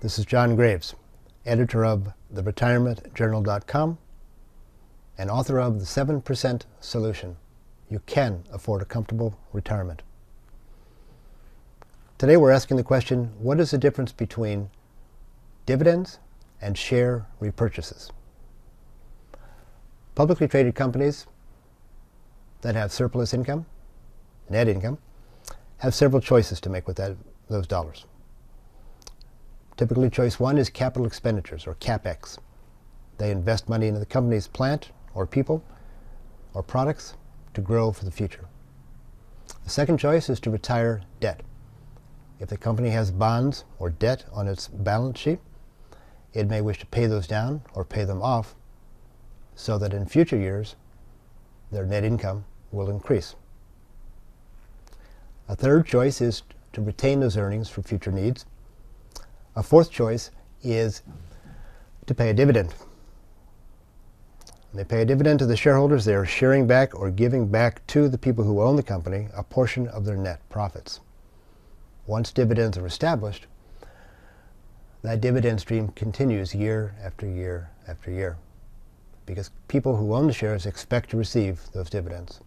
This is John Graves, editor of TheRetirementJournal.com and author of The 7% Solution. You can afford a comfortable retirement. Today we're asking the question, what is the difference between dividends and share repurchases? Publicly traded companies that have surplus income, net income, have several choices to make with those dollars. Typically, choice one is capital expenditures, or CapEx. They invest money into the company's plant or people or products to grow for the future. The second choice is to retire debt. If the company has bonds or debt on its balance sheet, it may wish to pay those down or pay them off so that in future years their net income will increase. A third choice is to retain those earnings for future needs. A fourth choice is to pay a dividend. When they pay a dividend to the shareholders, they are sharing back or giving back to the people who own the company a portion of their net profits. Once dividends are established, that dividend stream continues year after year after year, because people who own the shares expect to receive those dividends.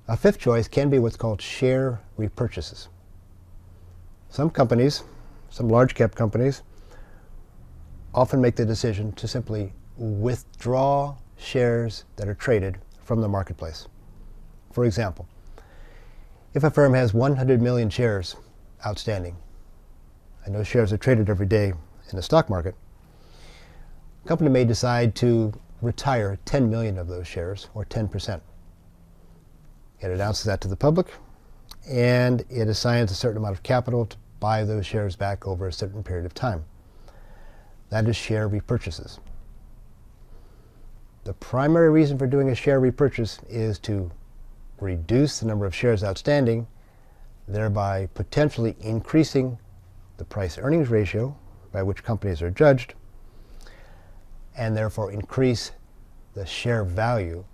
A fifth choice can be what's called share repurchases. Some companies, some large cap companies, often make the decision to simply withdraw shares that are traded from the marketplace. For example, if a firm has 100 million shares outstanding, and those shares are traded every day in the stock market, a company may decide to retire 10 million of those shares, or 10%. It announces that to the public, and it assigns a certain amount of capital to buy those shares back over a certain period of time. That is share repurchases. The primary reason for doing a share repurchase is to reduce the number of shares outstanding, thereby potentially increasing the price-earnings ratio by which companies are judged, and therefore increase the share value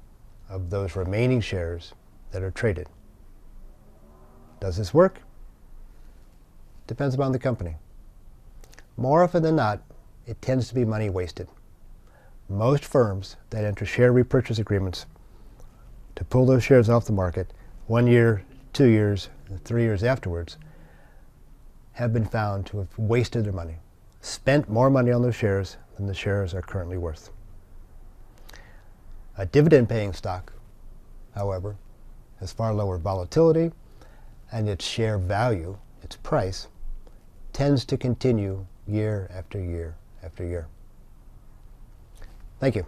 of those remaining shares that are traded. Does this work? Depends upon the company. More often than not, it tends to be money wasted. Most firms that enter share repurchase agreements to pull those shares off the market 1 year, 2 years, and 3 years afterwards have been found to have wasted their money, spent more money on those shares than the shares are currently worth. A dividend-paying stock, however, has far lower volatility, and its share value, its price, tends to continue year after year after year. Thank you.